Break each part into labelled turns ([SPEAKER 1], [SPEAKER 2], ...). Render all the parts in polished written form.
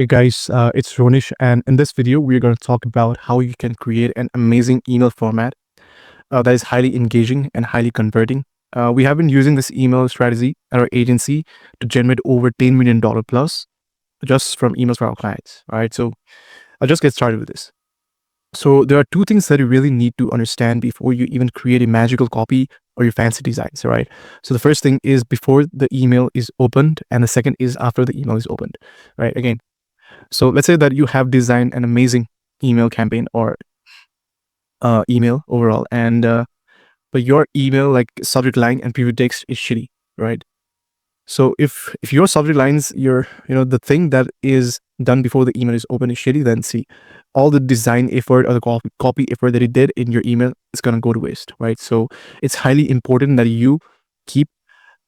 [SPEAKER 1] Hey guys, it's Ronish, and in this video, we're going to talk about how you can create an amazing email format that is highly engaging and highly converting. We have been using this email strategy at our agency to generate over $10 million plus just from emails for our clients. All right, so I'll just get started with this. So there are two things that you really need to understand before you even create a magical copy or your fancy designs. All right. So the first thing is before the email is opened, and the second is after the email is opened. Right. Again, so let's say that you have designed an amazing email campaign or email overall, and but your email like subject line and preview text is shitty, right? So if your subject lines, the thing that is done before the email is open is shitty, then see all the design effort or the copy effort that you did in your email is gonna go to waste, right? So it's highly important that you keep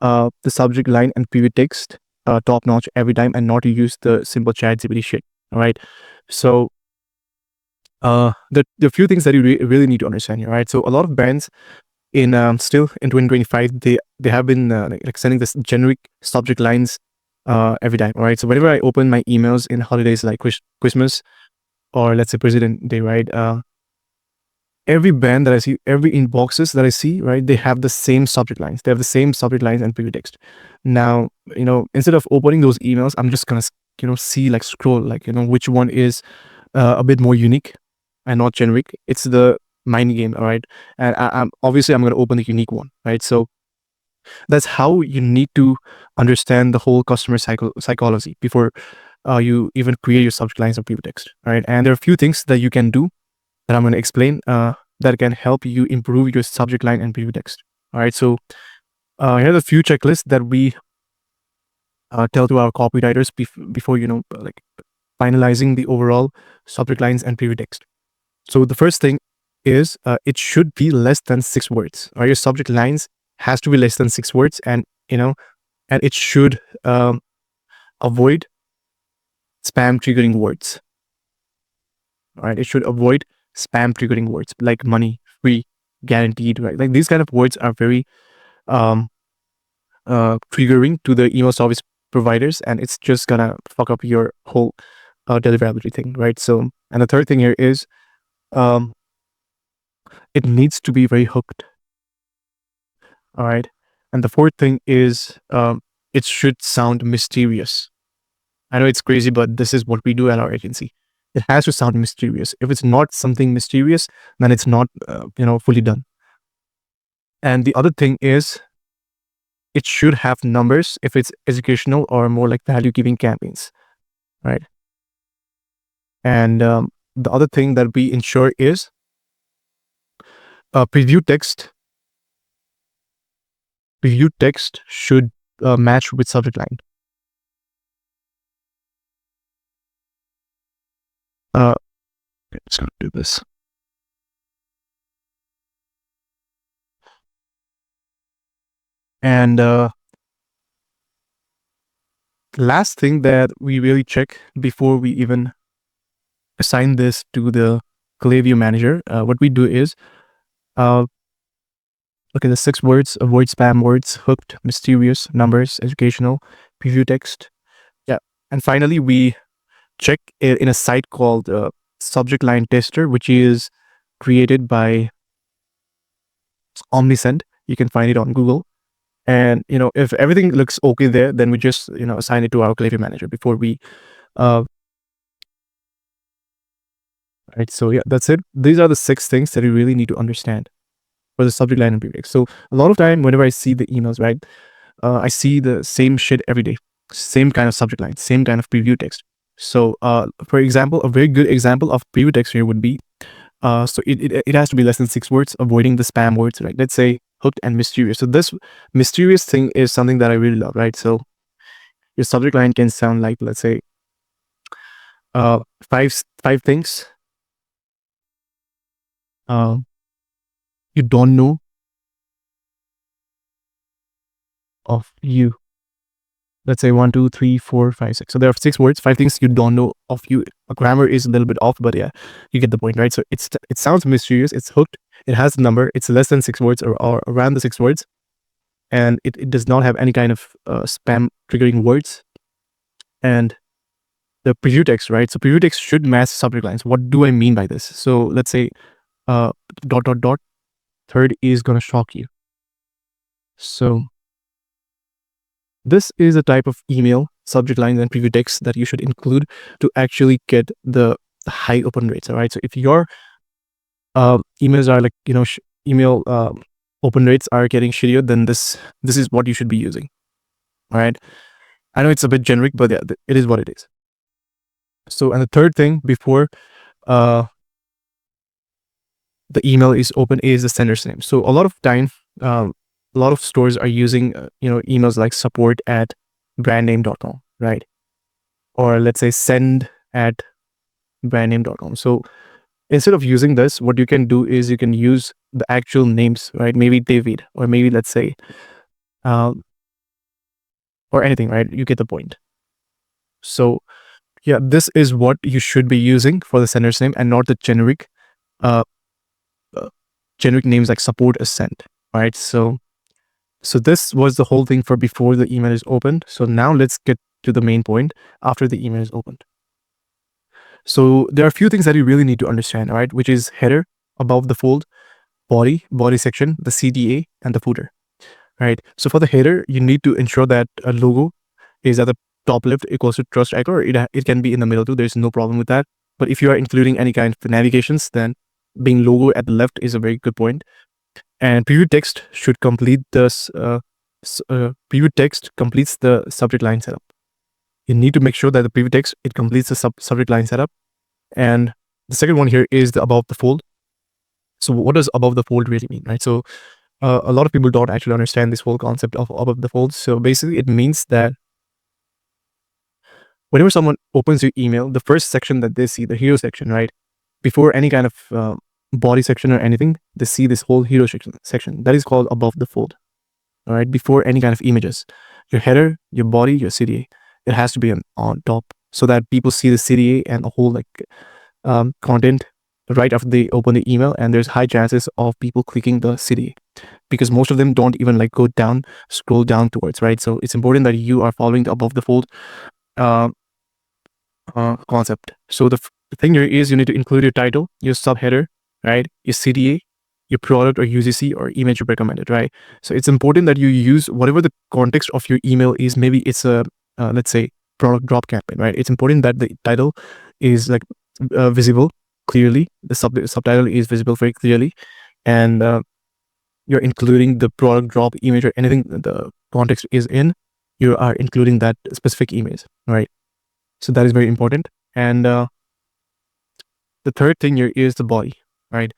[SPEAKER 1] the subject line and preview text top notch every time, and not to use the simple ChatGPT shit. All right. So the few things that you really need to understand here, right? So a lot of brands in still in 2025, they have been like sending this generic subject lines every time. All right. So whenever I open my emails in holidays like Christmas or let's say President Day, right? Every brand that I see, every inboxes that I see, right, they have the same subject lines. They have the same subject lines and preview text. Now, instead of opening those emails, I'm just gonna, see like scroll, like, which one is a bit more unique and not generic. It's the mind game, all right. And I'm obviously I'm gonna open the unique one, right? So that's how you need to understand the whole customer psychology before you even create your subject lines and preview text, all right? And there are a few things that you can do that I'm going to explain that can help you improve your subject line and preview text. All right. So here are the few checklists that we tell to our copywriters before, like finalizing the overall subject lines and preview text. So the first thing is it should be less than 6 words. Or your subject lines has to be less than 6 words, and and it should avoid spam triggering words. All right. It should avoid spam triggering words like money, free, guaranteed, right? Like these kind of words are very um triggering to the email service providers, and it's just gonna fuck up your whole deliverability thing, right? So, and the third thing here is um it needs to be very hooked. All right. And the fourth thing is it should sound mysterious. I know it's crazy, but this is what we do at our agency. It has to sound mysterious. If it's not something mysterious, then it's not, fully done. And the other thing is it should have numbers if it's educational or more like value giving campaigns, right? And the other thing that we ensure is preview text. Preview text should match with subject line. Just gonna do this. And last thing that we really check before we even assign this to the Klaviyo manager, what we do is look at the 6 words: avoid spam words, hooked, mysterious, numbers, educational, preview text. Yeah. And finally, we check it in a site called Subject Line Tester, which is created by Omnisend. You can find it on Google. And, if everything looks okay there, then we just, assign it to our Klaviyo manager before we, right. So yeah, that's it. These are the 6 things that you really need to understand for the subject line and preview text. So a lot of time, whenever I see the emails, right, I see the same shit every day, same kind of subject line, same kind of preview text. So, for example, a very good example of preview text here would be, so it has to be less than 6 words, avoiding the spam words, right? Let's say hooked and mysterious. So this mysterious thing is something that I really love, right? So your subject line can sound like, let's say, five things you don't know of you. Let's say 1, 2, 3, 4, 5, 6. So there are 6 words, 5 things you don't know of you. Grammar is a little bit off, but yeah, you get the point, right? So it sounds mysterious. It's hooked. It has a number. It's less than 6 words or around the 6 words, and it does not have any kind of spam triggering words. And the preview text, right? So preview text should match subject lines. What do I mean by this? So let's say dot dot dot, third is gonna shock you. So this is a type of email subject lines and preview text that you should include to actually get the high open rates. All right. So if your emails are like, email open rates are getting shittier, then this is what you should be using. All right. I know it's a bit generic, but yeah, it is what it is. So, and the third thing before the email is open is the sender's name. So a lot of time, a lot of stores are using, emails like support@brandname.com, right? Or let's say send@brandname.com. So instead of using this, what you can do is you can use the actual names, right? Maybe David, or maybe let's say, or anything, right? You get the point. So yeah, this is what you should be using for the sender's name, and not the generic names like support as sent, right? So this was the whole thing for before the email is opened. So now let's get to the main point after the email is opened. So there are a few things that you really need to understand, right? Which is header, above the fold, body section, the CTA, and the footer, right? So for the header, you need to ensure that a logo is at the top left equals to trust icon, or it can be in the middle too. There's no problem with that. But if you are including any kind of navigations, then being logo at the left is a very good point. And preview text should complete this. Preview text completes the subject line setup. You need to make sure that the preview text, it completes the subject line setup. And the second one here is the above the fold. So what does above the fold really mean, right? So a lot of people don't actually understand this whole concept of above the fold. So basically it means that whenever someone opens your email, the first section that they see, the hero section, right? Before any kind of body section or anything, they see this whole hero section. That is called above the fold, all right? Before any kind of images, your header, your body, your CTA, it has to be on top, so that people see the CTA and the whole content right after they open the email. And there's high chances of people clicking the CTA, because most of them don't even go down, scroll down towards, right? So it's important that you are following the above the fold concept. So the thing here is you need to include your title, your subheader, right? Your CTA, your product or UGC or image recommended, right? So it's important that you use whatever the context of your email is. Maybe it's a, let's say, product drop campaign, right? It's important that the title is visible clearly. The subtitle is visible very clearly. And you're including the product drop image or anything the context is in, you are including that specific image, right? So that is very important. And the third thing here is the body, right?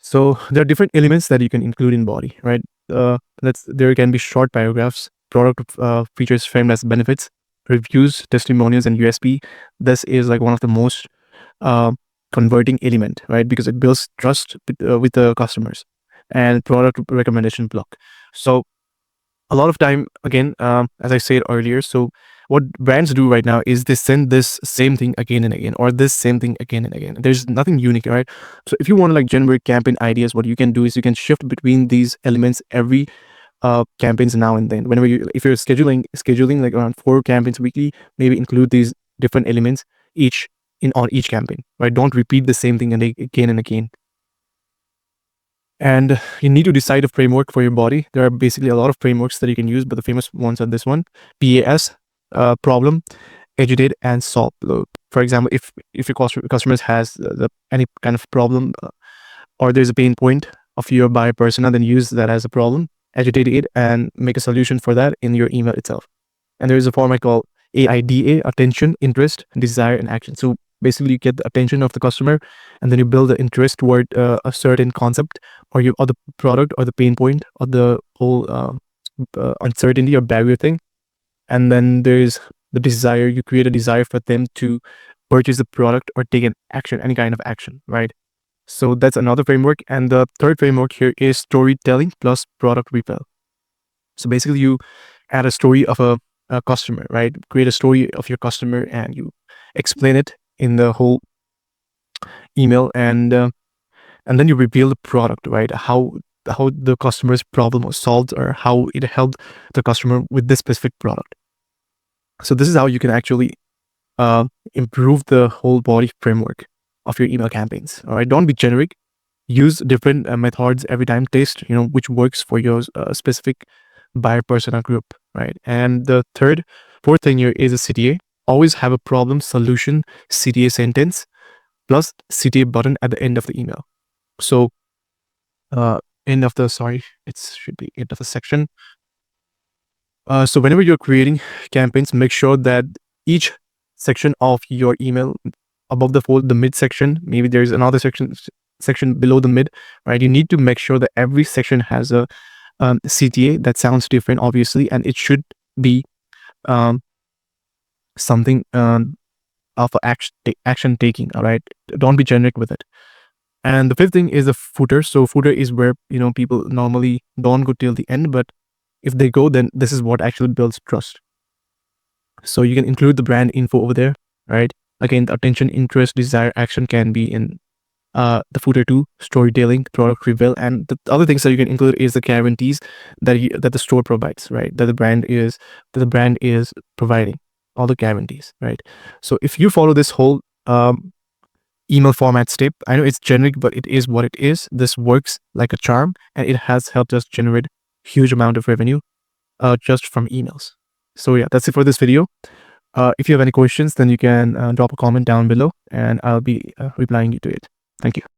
[SPEAKER 1] So there are different elements that you can include in body, right? There can be short paragraphs, product features framed as benefits, reviews, testimonials, and USP. This is one of the most converting element, right? Because it builds trust with the customers. And product recommendation block. So a lot of time, again, as I said earlier, so what brands do right now is they send this same thing again and again, or this same thing again and again. There's nothing unique, right? So if you want to generate campaign ideas, what you can do is you can shift between these elements every campaigns now and then. Whenever if you're scheduling around 4 campaigns weekly, maybe include these different elements on each campaign, right? Don't repeat the same thing again and again. And you need to decide a framework for your body. There are basically a lot of frameworks that you can use, but the famous ones are this one: PAS, problem, agitate, and solve. For example, if your customers has any kind of problem or there's a pain point of your buyer persona, then use that as a problem, agitate it, and make a solution for that in your email itself. And there is a format called AIDA: attention, interest, desire, and action. So basically you get the attention of the customer, and then you build the interest toward a certain concept or the product or the pain point or the whole uncertainty or barrier thing. And then there's the desire. You create a desire for them to purchase the product or take an action, any kind of action, right? So that's another framework. And the third framework here is storytelling plus product repel. So basically you add a story of a customer, right? Create a story of your customer and you explain it in the whole email, and then you reveal the product, right? How the customer's problem was solved, or how it helped the customer with this specific product. So this is how you can actually improve the whole body framework of your email campaigns. All right, don't be generic. Use different methods every time. Test, which works for your specific buyer persona group, right? And the fourth thing here is a CTA. Always have a problem solution CTA sentence plus CTA button at the end of the email. So it should be end of the section. So whenever you're creating campaigns, make sure that each section of your email, above the mid section, maybe there's another section below the mid, right? You need to make sure that every section has a CTA that sounds different, obviously, and it should be something of action taking. All right, don't be generic with it. And the fifth thing is the footer. So footer is where people normally don't go till the end, but if they go, then this is what actually builds trust. So you can include the brand info over there, right? Again, the attention, interest, desire, action can be in the footer too. Storytelling, product reveal, and the other things that you can include is the guarantees that the store provides, right? That the brand is providing all the guarantees, right? So if you follow this whole email format step, I know it's generic, but it is what it is. This works like a charm, and it has helped us generate huge amount of revenue just from emails. So yeah, that's it for this video. If you have any questions, then you can drop a comment down below, and I'll be replying you to it. Thank you.